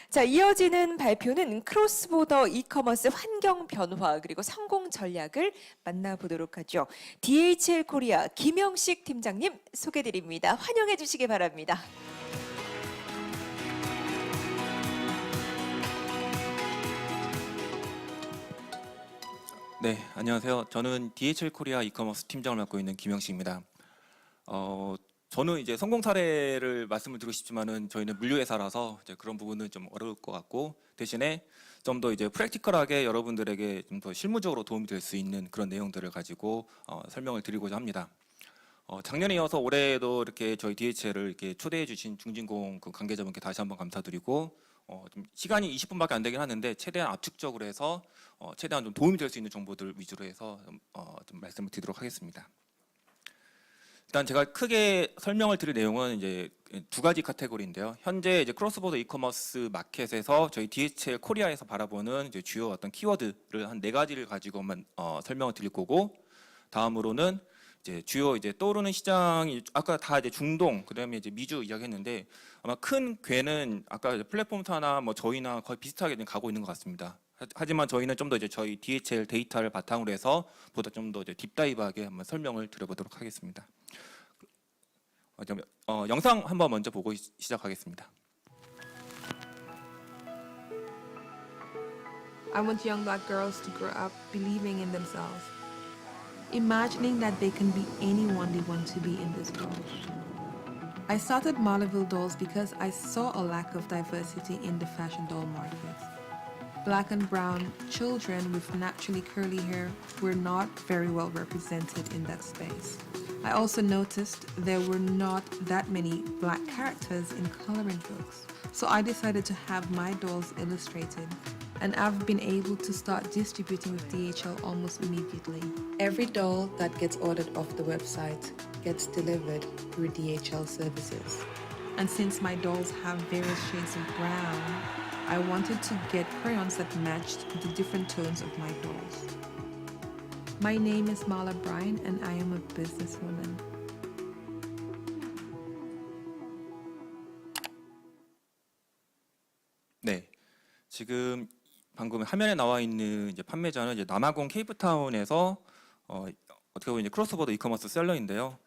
자, 이어지는 발표는 크로스보더 이커머스 환경 변화 그리고 성공 전략을 만나보도록 하죠. DHL 코리아 김영식 팀장님 소개드립니다. 환영해 주시기 바랍니다. 네, 안녕하세요. 저는 DHL 코리아 이커머스 팀장을 맡고 있는 김영식입니다. 저는 이제 성공 사례를 말씀을 드리고 싶지만은 저희는 물류회사라서 이제 그런 부분은 좀 어려울 것 같고, 대신에 좀 더 이제 프랙티컬하게 여러분들에게 좀 더 실무적으로 도움이 될 수 있는 그런 내용들을 가지고 설명을 드리고자 합니다. 작년에 이어서 올해도 이렇게 저희 DHL을 이렇게 초대해 주신 중진공 그 관계자분께 다시 한번 감사드리고, 좀 시간이 20분밖에 안 되긴 하는데 최대한 압축적으로 해서 최대한 좀 도움이 될 수 있는 정보들 위주로 해서 좀 말씀을 드리도록 하겠습니다. 일단 제가 크게 설명을 드릴 내용은 이제 두 가지 카테고리인데요. 현재 이제 크로스보더 이커머스 마켓에서 저희 DHL 코리아에서 바라보는 이제 주요 어떤 키워드를 한 네 가지를 가지고만 설명을 드릴 거고, 다음으로는 이제 주요 이제 떠오르는 시장이 아까 다 이제 중동 그다음에 이제 미주 이야기했는데, 아마 큰 궤는 아까 플랫폼사나 뭐 저희나 거의 비슷하게 가고 있는 것 같습니다. 하지만 저희는 좀 더 이제 저희 DHL 데이터를 바탕으로 해서 보다 좀 더 이제 딥다이브하게 한번 설명을 드려보도록 하겠습니다. 영상 한번 먼저 보고 시작하겠습니다. I want young black girls to grow up believing in themselves, imagining that they can be anyone they want to be in this world. I started Marleville Dolls because I saw a lack of diversity in the fashion doll market. Black and brown children with naturally curly hair were not very well represented in that space. I also noticed there were not that many black characters in coloring books. So I decided to have my dolls illustrated, and I've been able to start distributing with DHL almost immediately. Every doll that gets ordered off the website gets delivered through DHL services. And since my dolls have various shades of brown, I wanted to get crayons that matched the different tones of my dolls. My name is Marla Bryan and I am a businesswoman. 네, 지금 방금 화면에 나와 있는 이제 판매자는 이제 남아공 케이프타운에서 어떻게 보면 이제 크로스보더 이커머스 셀러인데요.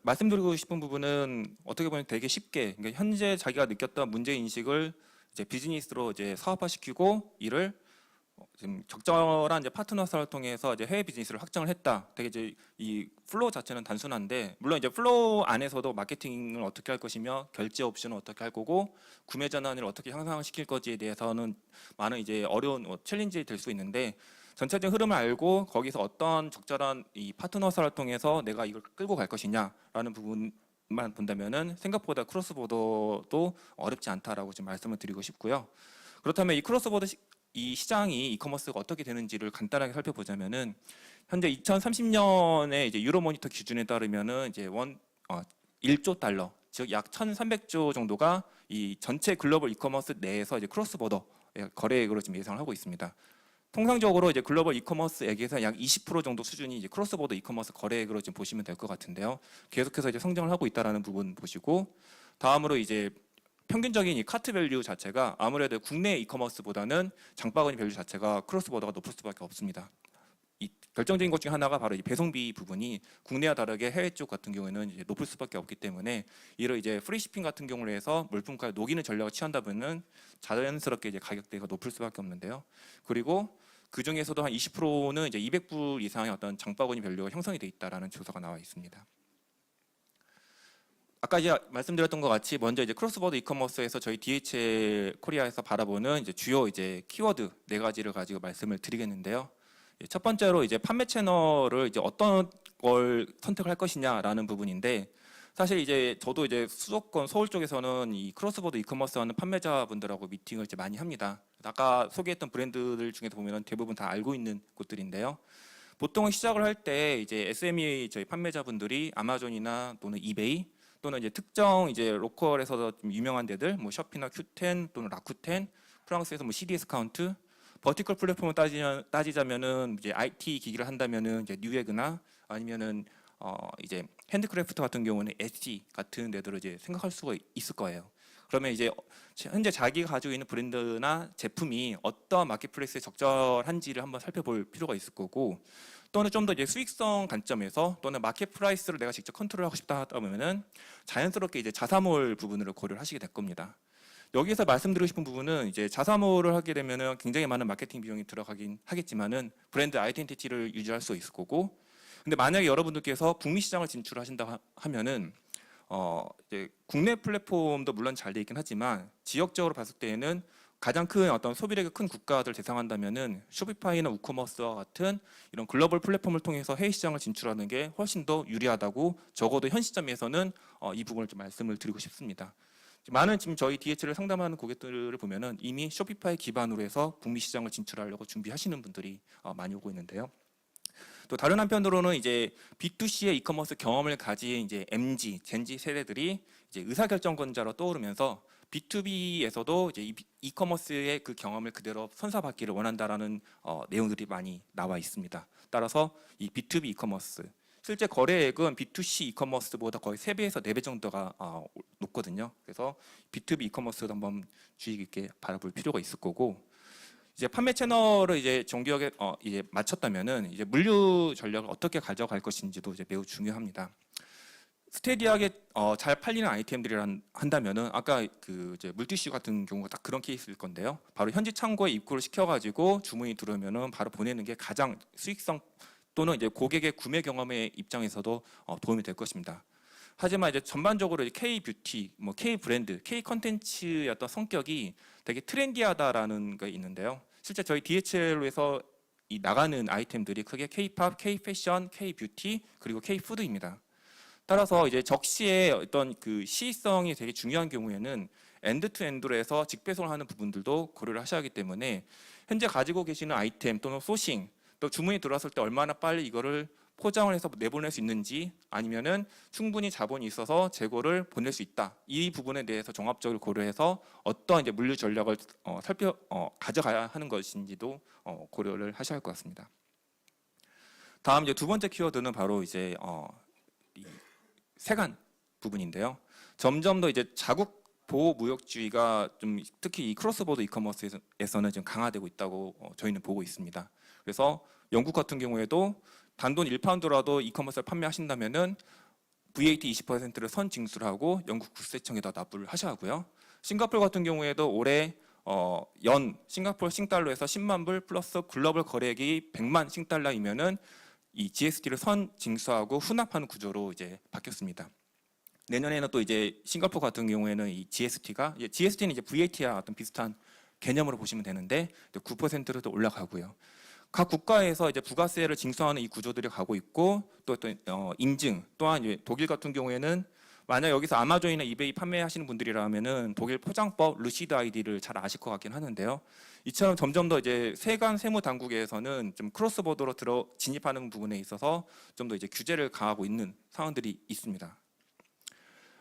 말씀드리고 싶은 부분은 어떻게 보면 되게 쉽게, 그러니까 현재 자기가 느꼈던 문제 인식을 이제 비즈니스로 이제 사업화시키고 이를 지금 적절한 이제 파트너사를 통해서 이제 해외 비즈니스를 확장을 했다. 되게 이제 이 플로우 자체는 단순한데, 물론 이제 플로우 안에서도 마케팅을 어떻게 할 것이며 결제 옵션을 어떻게 할 거고 구매 전환을 어떻게 향상시킬 것에 대해서는 많은 이제 어려운 챌린지 될 수 있는데, 전체적인 흐름을 알고 거기서 어떤 적절한 이 파트너사를 통해서 내가 이걸 끌고 갈 것이냐라는 부분만 본다면은 생각보다 크로스보더도 어렵지 않다라고 지금 말씀을 드리고 싶고요. 그렇다면 이 크로스보더 이 시장이 이커머스가 어떻게 되는지를 간단하게 살펴보자면은, 현재 2030년에 이제 유로모니터 기준에 따르면은 이제 1조 달러, 즉 약 1,300조 정도가 이 전체 글로벌 이커머스 내에서 이제 크로스보더 거래액으로 지금 예상을 하고 있습니다. 통상적으로 이제 글로벌 이커머스액에서 약 20% 정도 수준이 이제 크로스보더 이커머스 거래액으로 지금 보시면 될 것 같은데요. 계속해서 이제 성장을 하고 있다라는 부분 보시고, 다음으로 이제 평균적인 이 카트 밸류 자체가 아무래도 국내 이커머스보다는 장바구니 밸류 자체가 크로스보더가 높을 수밖에 없습니다. 이 결정적인 것 중에 하나가 바로 이 배송비 부분이 국내와 다르게 해외 쪽 같은 경우에는 이제 높을 수밖에 없기 때문에, 이를 이제 프리시핑 같은 경우로 해서 물품가에 녹이는 전략을 취한다 보면 자연스럽게 이제 가격대가 높을 수밖에 없는데요. 그리고 그 중에서도 한 20%는 이제 200불 이상의 어떤 장바구니 밸류가 형성이 돼 있다라는 조사가 나와 있습니다. 아까 이제 말씀드렸던 것 같이 먼저 이제 크로스보더 이커머스에서 저희 DHL 코리아에서 바라보는 이제 주요 이제 키워드 네 가지를 가지고 말씀을 드리겠는데요. 첫 번째로 이제 판매 채널을 이제 어떤 걸 선택을 할 것이냐라는 부분인데, 사실 이제 저도 이제 수도권 서울 쪽에서는 이 크로스보더 이커머스 하는 판매자분들하고 미팅을 이제 많이 합니다. 아까 소개했던 브랜드들 중에서 보면 대부분 다 알고 있는 곳들인데요. 보통 시작을 할 때 이제 SME 저희 판매자분들이 아마존이나 또는 이베이 또는 이제 특정 이제 로컬에서 좀 유명한 데들, 뭐 셔피나 큐텐 또는 라쿠텐, 프랑스에서 뭐 CDS 카운트, 버티컬 플랫폼을 따지자면은 이제 IT 기기를 한다면은 이제 뉴에그나 아니면은 이제 핸드크래프트 같은 경우는 ST 같은 데들을 이제 생각할 수가 있을 거예요. 그러면 이제 현재 자기가 가지고 있는 브랜드나 제품이 어떤 마켓플레이스에 적절한지를 한번 살펴볼 필요가 있을 거고, 또는 좀 더 이제 수익성 관점에서 또는 마켓 프라이스를 내가 직접 컨트롤하고 싶다 하다면은 자연스럽게 이제 자사몰 부분을 고려를 하시게 될 겁니다. 여기서 말씀드리고 싶은 부분은 이제 자사몰을 하게 되면은 굉장히 많은 마케팅 비용이 들어가긴 하겠지만은 브랜드 아이덴티티를 유지할 수 있을 거고, 근데 만약에 여러분들께서 북미 시장을 진출하신다 하면은 이제 국내 플랫폼도 물론 잘 돼 있긴 하지만 지역적으로 봤을 때에는 가장 큰 어떤 소비력이 큰 국가들 대상한다면은 쇼피파이나 우커머스와 같은 이런 글로벌 플랫폼을 통해서 해외 시장을 진출하는 게 훨씬 더 유리하다고, 적어도 현 시점에서는 이 부분을 좀 말씀을 드리고 싶습니다. 많은 지금 저희 DH를 상담하는 고객들을 보면은 이미 쇼피파이 기반으로 해서 북미 시장을 진출하려고 준비하시는 분들이 많이 오고 있는데요. 또 다른 한편으로는 이제 B2C의 이커머스 경험을 가진 이제 MZ, 젠지 세대들이 이제 의사결정권자로 떠오르면서 B2B에서도 이제 이커머스의 그 경험을 그대로 선사받기를 원한다라는 내용들이 많이 나와 있습니다. 따라서 이 B2B 이커머스, 실제 거래액은 B2C 이커머스보다 거의 3배에서 4배 정도가 높거든요. 그래서 B2B 이커머스도 한번 주의 깊게 바라볼 필요가 있을 거고, 이제 판매 채널을 이제 정교하게 이제 맞췄다면은 이제 물류 전략을 어떻게 가져갈 것인지도 이제 매우 중요합니다. 스테디하게 잘 팔리는 아이템들이 한다면은 아까 그 이제 물티슈 같은 경우가 딱 그런 케이스일 건데요. 바로 현지 창고에 입고를 시켜가지고 주문이 들어오면은 바로 보내는 게 가장 수익성 또는 이제 고객의 구매 경험의 입장에서도 도움이 될 것입니다. 하지만 이제 전반적으로 K 뷰티, 뭐 K 브랜드, K 컨텐츠의 어떤 성격이 되게 트렌디하다라는 게 있는데요. 실제 저희 DHL에서 이 나가는 아이템들이 크게 K-팝, K 패션, K 뷰티 그리고 K 푸드입니다. 따라서 이제 적시의 어떤 그 시의성이 되게 중요한 경우에는 엔드 투 엔드로 해서 직배송을 하는 부분들도 고려를 하셔야 하기 때문에 현재 가지고 계시는 아이템 또는 소싱, 또 주문이 들어왔을 때 얼마나 빨리 이거를 포장을 해서 내보낼 수 있는지, 아니면은 충분히 자본이 있어서 재고를 보낼 수 있다, 이 부분에 대해서 종합적으로 고려해서 어떤 이제 물류 전략을 가져가야 하는 것인지도 고려를 하셔야 할 것 같습니다. 다음 이제 두 번째 키워드는 바로 이제 이 세관 부분인데요. 점점 더 이제 자국 보호 무역주의가 좀 특히 이 크로스보더 이커머스에서는 좀 강화되고 있다고 저희는 보고 있습니다. 그래서 영국 같은 경우에도 단돈 1파운드라도 이커머스를 판매하신다면은 VAT 20%를 선징수를 하고 영국 국세청에다 납부를 하셔야 하고요. 싱가포르 같은 경우에도 올해 연 싱가포르 싱달러에서 10만 불 플러스 글로벌 거래액이 100만 싱달러이면은 이 GST를 선징수하고 훈납하는 구조로 이제 바뀌었습니다. 내년에는 또 이제 싱가포르 같은 경우에는 이 GST는 이제 VAT와 어떤 비슷한 개념으로 보시면 되는데 9%로 또 올라가고요. 각 국가에서 이제 부가세를 징수하는 이 구조들이 가고 있고, 또 인증 또한 이제 독일 같은 경우에는 만약 여기서 아마존이나 이베이 판매하시는 분들이라면은 독일 포장법 루시드 아이디를 잘 아실 것 같긴 하는데요. 이처럼 점점 더 이제 세관 세무 당국에서는 좀 크로스보더로 진입하는 부분에 있어서 좀 더 이제 규제를 가하고 있는 상황들이 있습니다.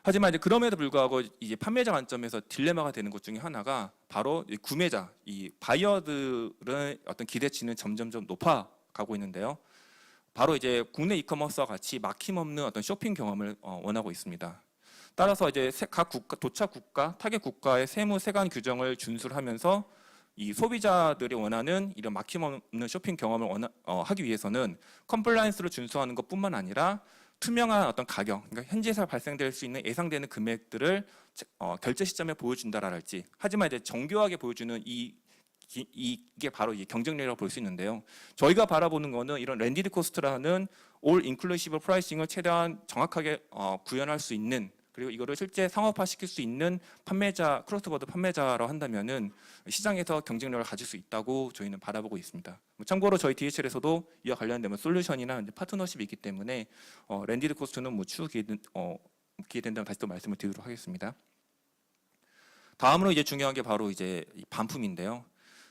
하지만 이제 그럼에도 불구하고 이제 판매자 관점에서 딜레마가 되는 것 중에 하나가 바로 이 구매자, 이 바이어들의 어떤 기대치는 점점점 높아가고 있는데요. 바로 이제 국내 이커머스와 같이 막힘없는 어떤 쇼핑 경험을 원하고 있습니다. 따라서 이제 각 국가, 도착 국가, 타겟 국가의 세무 세관 규정을 준수를 하면서 이 소비자들이 원하는 이런 막힘없는 쇼핑 경험을 하기 위해서는 컴플라이언스를 준수하는 것뿐만 아니라 투명한 어떤 가격, 그러니까 현지에서 발생될 수 있는 예상되는 금액들을 결제 시점에 보여준다랄지, 하지만 이제 정교하게 보여주는 이게 바로 이 경쟁력이라고 볼 수 있는데요. 저희가 바라보는 거는 이런 랜디드 코스트라는 올 인클루시브 프라이싱을 최대한 정확하게 구현할 수 있는, 그리고 이거를 실제 상업화시킬 수 있는 판매자, 크로스보더 판매자라고 한다면은 시장에서 경쟁력을 가질 수 있다고 저희는 바라보고 있습니다. 참고로 저희 DHL에서도 이와 관련된 솔루션이나 파트너십이 있기 때문에 랜디드 코스트는 뭐 추후 기회 된다면 다시 또 말씀을 드리도록 하겠습니다. 다음으로 이제 중요한 게 바로 이제 이 반품인데요.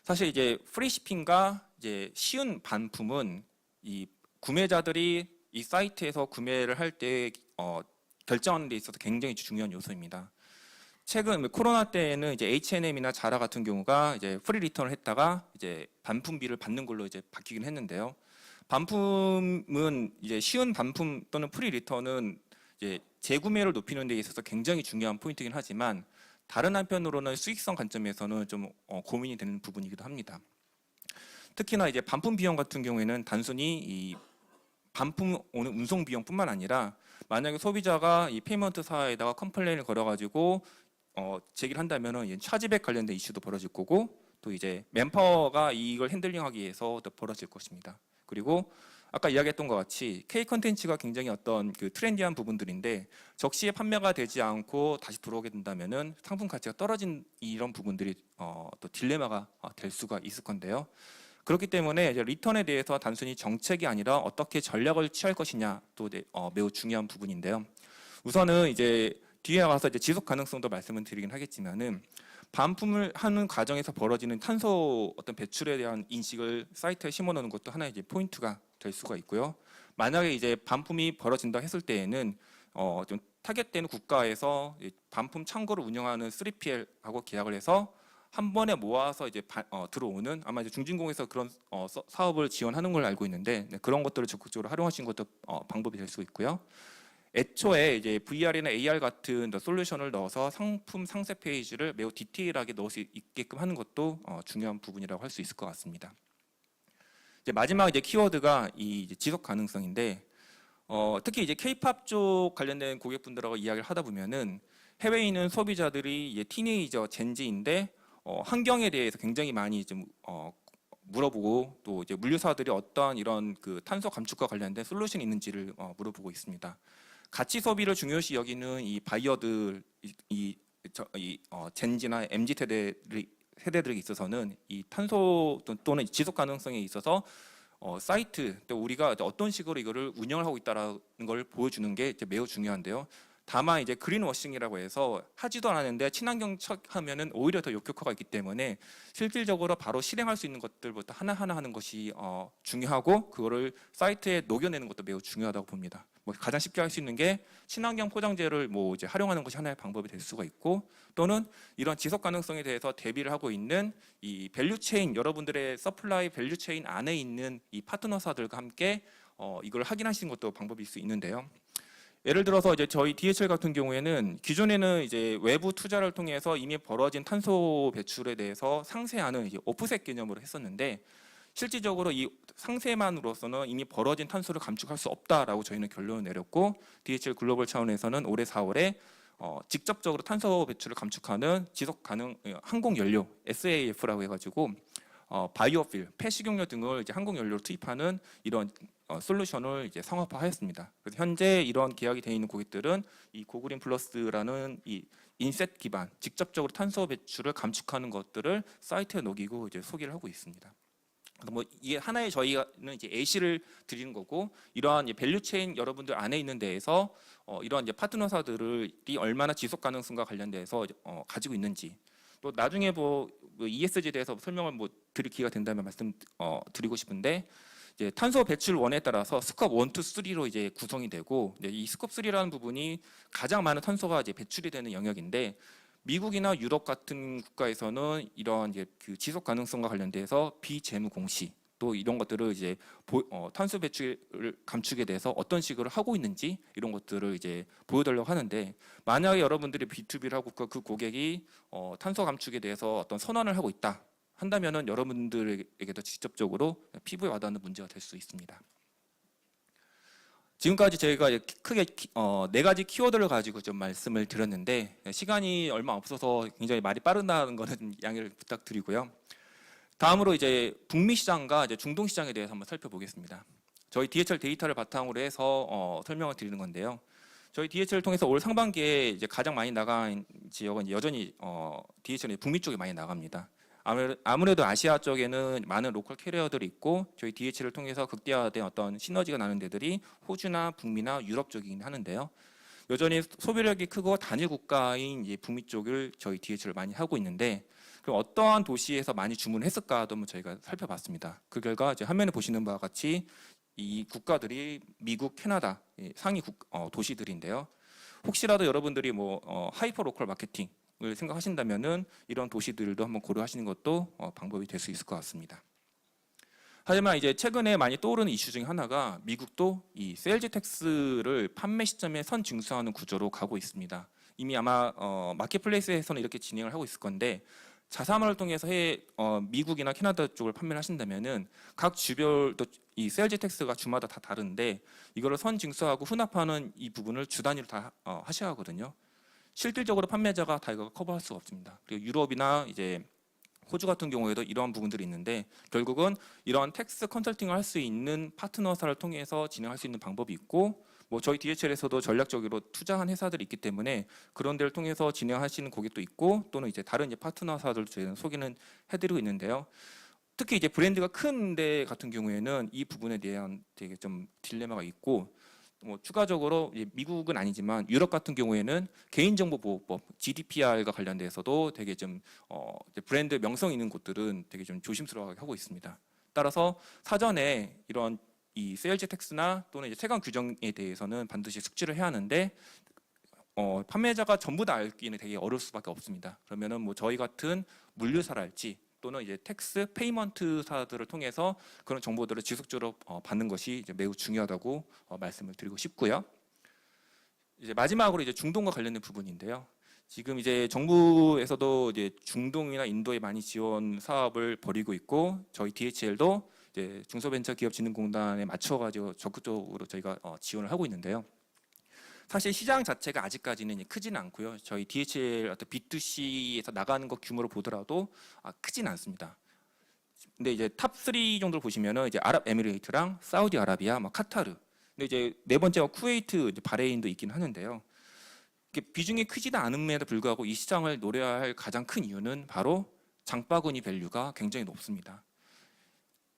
사실 이제 프리시핑과 이제 쉬운 반품은 이 구매자들이 이 사이트에서 구매를 할 때 결정하는 데 있어서 굉장히 중요한 요소입니다. 최근 코로나 때에는 이제 H&M이나 자라 같은 경우가 이제 프리 리턴을 했다가 이제 반품비를 받는 걸로 이제 바뀌긴 했는데요. 반품은 이제 쉬운 반품 또는 프리 리턴은 이제 재구매를 높이는 데 있어서 굉장히 중요한 포인트긴 하지만 다른 한편으로는 수익성 관점에서는 좀 고민이 되는 부분이기도 합니다. 특히나 이제 반품 비용 같은 경우에는 단순히 이 반품 오는 운송 비용뿐만 아니라 만약에 소비자가 이 페이먼트사에다가 컴플레인을 걸어가지고 제기를 한다면은 차지백 관련된 이슈도 벌어질 거고 또 이제 맨파워가 이걸 핸들링하기 위해서 또 벌어질 것입니다. 그리고 아까 이야기했던 것 같이 K 컨텐츠가 굉장히 어떤 그 트렌디한 부분들인데 적시에 판매가 되지 않고 다시 들어오게 된다면은 상품 가치가 떨어진 이런 부분들이 또 딜레마가 될 수가 있을 건데요. 그렇기 때문에 이제 리턴에 대해서 단순히 정책이 아니라 어떻게 전략을 취할 것이냐 또 매우 중요한 부분인데요. 우선은 이제 뒤에 가서 이제 지속 가능성도 말씀을 드리긴 하겠지만은 반품을 하는 과정에서 벌어지는 탄소 어떤 배출에 대한 인식을 사이트에 심어놓는 것도 하나의 이제 포인트가 될 수가 있고요. 만약에 이제 반품이 벌어진다 했을 때에는 좀 타겟되는 국가에서 반품 창고를 운영하는 3PL하고 계약을 해서 한 번에 모아서 이제 들어오는 아마 이제 중진공에서 그런 사업을 지원하는 걸 알고 있는데 그런 것들을 적극적으로 활용하시는 것도 방법이 될 수 있고요. 애초에 이제 VR이나 AR 같은 솔루션을 넣어서 상품 상세 페이지를 매우 디테일하게 넣을 수 있게끔 하는 것도 중요한 부분이라고 할 수 있을 것 같습니다. 이제 마지막 이제 키워드가 이 이제 지속 가능성인데 특히 이제 K-팝 쪽 관련된 고객분들하고 이야기를 하다 보면은 해외에 있는 소비자들이 이제 티네이저 젠지인데 환경에 대해서 굉장히 많이 좀 물어보고 또 이제 물류사들이 어떠한 이런 그 탄소 감축과 관련된 솔루션이 있는지를 물어보고 있습니다. 가치 소비를 중요시 여기는 이 바이어들 젠지나 MZ 세대들에 있어서는 이 탄소 또는 지속 가능성에 있어서 사이트 또 우리가 어떤 식으로 이거를 운영을 하고 있다라는 걸 보여주는 게 이제 매우 중요한데요. 다만 이제 그린워싱이라고 해서 하지도 않았는데 친환경 척하면은 오히려 더 역효과가 있기 때문에 실질적으로 바로 실행할 수 있는 것들부터 하나하나 하는 것이 중요하고 그거를 사이트에 녹여내는 것도 매우 중요하다고 봅니다. 뭐 가장 쉽게 할 수 있는 게 친환경 포장재를 뭐 이제 활용하는 것이 하나의 방법이 될 수가 있고 또는 이런 지속 가능성에 대해서 대비를 하고 있는 이 밸류 체인 여러분들의 서플라이 밸류 체인 안에 있는 이 파트너사들과 함께 이걸 확인하시는 것도 방법일 수 있는데요. 예를 들어서 이제 저희 DHL 같은 경우에는 기존에는 이제 외부 투자를 통해서 이미 벌어진 탄소 배출에 대해서 상세하는 이제 오프셋 개념으로 했었는데 실질적으로 이 상세만으로서는 이미 벌어진 탄소를 감축할 수 없다라고 저희는 결론을 내렸고 DHL 글로벌 차원에서는 올해 4월에 직접적으로 탄소 배출을 감축하는 지속 가능 항공 연료 SAF라고 해가지고 바이오필, 폐식용유 등을 이제 항공 연료로 투입하는 이런 솔루션을 이제 상업화하였습니다. 그래서 현재 이런 계약이 되어 있는 고객들은 이 고그린 플러스라는 이 인셋 기반 직접적으로 탄소 배출을 감축하는 것들을 사이트에 녹이고 이제 소개를 하고 있습니다. 그래서 뭐 이게 하나의 저희는 이제 예시를 드리는 거고 이러한 밸류 체인 여러분들 안에 있는 데에서 이러한 이제 파트너사들이 얼마나 지속 가능성과 관련돼서 가지고 있는지 또 나중에 뭐 ESG에 대해서 설명을 뭐 드릴 기회가 된다면 말씀 드리고 싶은데 이제 탄소 배출 원에 따라서 스컵 1, 2, 3로 이제 구성이 되고 이 스컵 3라는 부분이 가장 많은 탄소가 이제 배출이 되는 영역인데 미국이나 유럽 같은 국가에서는 이런 이제 그 지속 가능성과 관련돼서 비재무 공시 또 이런 것들을 이제 탄소 배출을 감축에 대해서 어떤 식으로 하고 있는지 이런 것들을 이제 보여달라고 하는데 만약에 여러분들이 B2B를 하고 그 고객이 탄소 감축에 대해서 어떤 선언을 하고 있다 한다면은 여러분들에게도 직접적으로 피부에 와닿는 문제가 될 수 있습니다. 지금까지 저희가 크게 4가지 키워드를 가지고 좀 말씀을 드렸는데 시간이 얼마 없어서 굉장히 말이 빠르다는 거는 양해를 부탁드리고요. 다음으로 이제 북미 시장과 이제 중동 시장에 대해서 한번 살펴보겠습니다. 저희 DHL 데이터를 바탕으로 해서 설명을 드리는 건데요. 저희 DHL을 통해서 올 상반기에 이제 가장 많이 나간 지역은 여전히 DHL이 북미 쪽에 많이 나갑니다. 아무래도 아시아 쪽에는 많은 로컬 캐리어들이 있고 저희 DHL을 통해서 극대화된 어떤 시너지가 나는 데들이 호주나 북미나 유럽 쪽이긴 하는데요. 여전히 소비력이 크고 단일 국가인 이 북미 쪽을 저희 DHL을 많이 하고 있는데 그럼 어떠한 도시에서 많이 주문을 했을까도 한번 저희가 살펴봤습니다. 그 결과 이제 화면에 보시는 바와 같이 이 국가들이 미국, 캐나다 상위 도시들인데요. 혹시라도 여러분들이 뭐 하이퍼 로컬 마케팅 을 생각하신다면은 이런 도시들도 한번 고려하시는 것도 방법이 될 수 있을 것 같습니다. 하지만 이제 최근에 많이 떠오르는 이슈 중에 하나가 미국도 이 세일즈 텍스를 판매 시점에 선 징수하는 구조로 가고 있습니다. 이미 아마 마켓플레이스에서는 이렇게 진행을 하고 있을 건데 자사몰을 통해서 미국이나 캐나다 쪽을 판매를 하신다면은 각 주별도 이 세일즈 텍스가 주마다 다 다른데 이거를 선징수하고 혼합하는 이 부분을 주 단위로 다 하셔야 하거든요. 실질적으로 판매자가 다 이거 커버할 수가 없습니다. 그리고 유럽이나 이제 호주 같은 경우에도 이러한 부분들이 있는데 결국은 이러한 텍스 컨설팅을 할 수 있는 파트너사를 통해서 진행할 수 있는 방법이 있고 뭐 저희 DHL에서도 전략적으로 투자한 회사들이 있기 때문에 그런 데를 통해서 진행하시는 고객도 있고 또는 이제 다른 이제 파트너사들 저희는 소개는 해드리고 있는데요. 특히 이제 브랜드가 큰 데 같은 경우에는 이 부분에 대한 되게 좀 딜레마가 있고 뭐 추가적으로 이제 미국은 아니지만 유럽 같은 경우에는 개인정보보호법 GDPR과 관련돼서도 되게 좀 이제 브랜드 명성 있는 곳들은 되게 좀 조심스러워하게 하고 있습니다. 따라서 사전에 이런 이 세일즈 텍스나 또는 이제 채권 규정에 대해서는 반드시 숙지를 해야 하는데 판매자가 전부 다 알기는 되게 어려울 수밖에 없습니다. 그러면은 뭐 저희 같은 물류사랄지 또는 이제 텍스 페이먼트사들을 통해서 그런 정보들을 지속적으로 받는 것이 이제 매우 중요하다고 말씀을 드리고 싶고요. 이제 마지막으로 이제 중동과 관련된 부분인데요. 지금 이제 정부에서도 이제 중동이나 인도에 많이 지원 사업을 벌이고 있고 저희 DHL도 이제 중소벤처기업진흥공단에 맞춰가지고 적극적으로 저희가 지원을 하고 있는데요. 사실 시장 자체가 아직까지는 크지는 않고요. 저희 DHL 어떤 B2C에서 나가는 것 규모로 보더라도 크진 않습니다. 근데 이제 탑3 정도를 보시면은 이제 아랍에미레이트랑 사우디아라비아, 카타르. 근데 이제 네 번째가 쿠웨이트, 이제 바레인도 있긴 하는데요. 비중이 크지도 않음에도 불구하고 이 시장을 노려야 할 가장 큰 이유는 바로 장바구니 밸류가 굉장히 높습니다.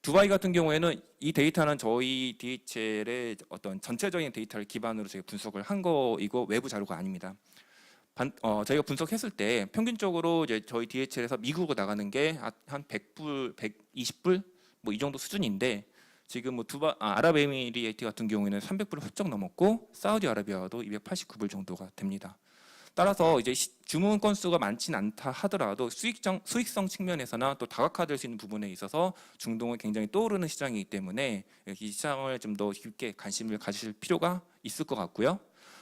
두바이 같은 경우에는 이 데이터는 저희 DHL의 어떤 전체적인 데이터를 기반으로 저희가 분석을 한 거이고 외부 자료가 아닙니다. 저희가 분석했을 때 평균적으로 이제 저희 DHL에서 미국으로 나가는 게 한 100불, 120불 뭐 이 정도 수준인데 지금 뭐 아랍에미리에이트 같은 경우에는 300불을 훌쩍 넘었고 사우디아라비아도 289불 정도가 됩니다. 따라서 이제 주문 건수가 많지는 않다 하더라도 수익성 측면에서나 또 다각화될 수 있는 부분에 있어서 중동은 굉장히 떠오르는 시장이기 때문에 이 시장을 좀 더 깊게 관심을 가지실 필요가 있을 것 같고요.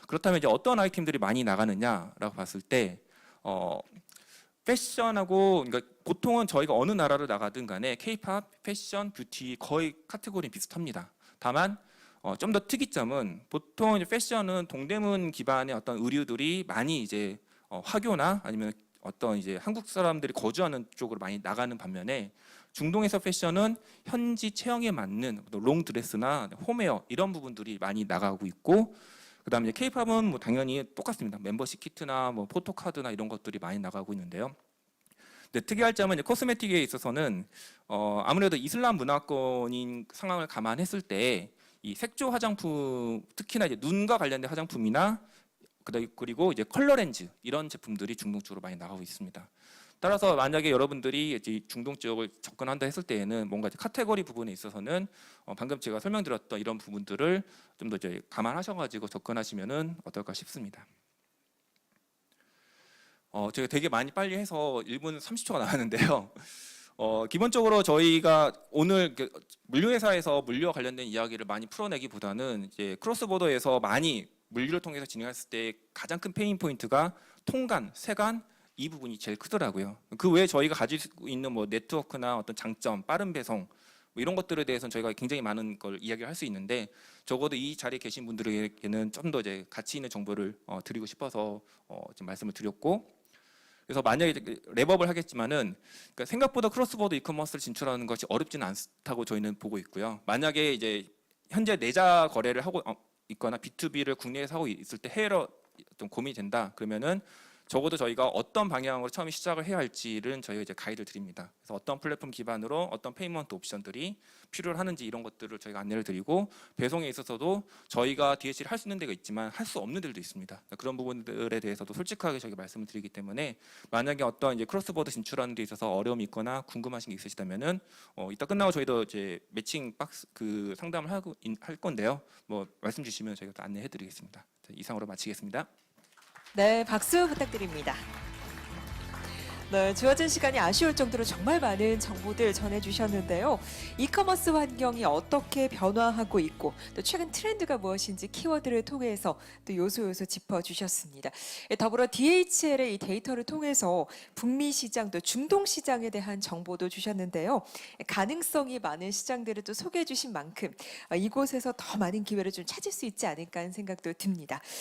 그렇다면 이제 어떤 아이템들이 많이 나가느냐라고 봤을 때 패션하고 그러니까 보통은 저희가 어느 나라를 나가든 간에 K-팝, 패션, 뷰티 거의 카테고리는 비슷합니다. 다만 좀 더 특이점은 보통 이제 패션은 동대문 기반의 어떤 의류들이 많이 이제 화교나 아니면 어떤 이제 한국 사람들이 거주하는 쪽으로 많이 나가는 반면에 중동에서 패션은 현지 체형에 맞는 롱 드레스나 홈웨어 이런 부분들이 많이 나가고 있고 그다음에 K-팝은 뭐 당연히 똑같습니다. 멤버십 키트나 뭐 포토카드나 이런 것들이 많이 나가고 있는데요. 근데 특이할 점은 코스메틱에 있어서는 아무래도 이슬람 문화권인 상황을 감안했을 때 이 색조 화장품 특히나 이제 눈과 관련된 화장품이나 그리고 이제 컬러 렌즈 이런 제품들이 중동 쪽으로 많이 나가고 있습니다. 따라서 만약에 여러분들이 이제 중동 쪽을 접근한다 했을 때에는 뭔가 이제 카테고리 부분에 있어서는 방금 제가 설명드렸던 이런 부분들을 좀 더 이제 감안하셔가지고 접근하시면은 어떨까 싶습니다. 제가 되게 많이 빨리 해서 1분 30초가 나왔는데요. 기본적으로 저희가 오늘 물류회사에서 물류와 관련된 이야기를 많이 풀어내기보다는 이제 크로스보더에서 많이 물류를 통해서 진행했을 때 가장 큰 페인 포인트가 통관, 세관 이 부분이 제일 크더라고요. 그 외에 저희가 가지고 있는 뭐 네트워크나 어떤 장점, 빠른 배송 뭐 이런 것들에 대해서는 저희가 굉장히 많은 걸 이야기를 할 수 있는데 적어도 이 자리에 계신 분들에게는 좀 더 이제 가치 있는 정보를 드리고 싶어서 지금 말씀을 드렸고. 그래서 만약에 랩업을 하겠지만은 그러니까 생각보다 크로스보더 이커머스를 진출하는 것이 어렵지는 않다고 저희는 보고 있고요. 만약에 이제 현재 내자 거래를 하고 있거나 B2B를 국내에서 하고 있을 때 해외로 좀 고민이 된다. 그러면은 적어도 저희가 어떤 방향으로 처음에 시작을 해야 할지를 저희가 이제 가이드를 드립니다. 그래서 어떤 플랫폼 기반으로 어떤 페이먼트 옵션들이 필요하는지 이런 것들을 저희가 안내를 드리고 배송에 있어서도 저희가 DHL 할 수 있는 데가 있지만 할 수 없는 데도 있습니다. 그런 부분들에 대해서도 솔직하게 저희가 말씀을 드리기 때문에 만약에 어떤 이제 크로스보더 진출하는 데 있어서 어려움이 있거나 궁금하신 게 있으시다면은 이따 끝나고 저희도 이제 매칭 박스 그 상담을 할 건데요. 뭐 말씀 주시면 저희가 또 안내해 드리겠습니다. 이상으로 마치겠습니다. 네, 박수 부탁드립니다. 네, 주어진 시간이 아쉬울 정도로 정말 많은 정보들 전해주셨는데요. 이커머스 환경이 어떻게 변화하고 있고 또 최근 트렌드가 무엇인지 키워드를 통해서 또 요소 짚어주셨습니다. 더불어 DHL의 이 데이터를 통해서 북미 시장 또 중동 시장에 대한 정보도 주셨는데요. 가능성이 많은 시장들을 또 소개해 주신 만큼 이곳에서 더 많은 기회를 좀 찾을 수 있지 않을까 하는 생각도 듭니다.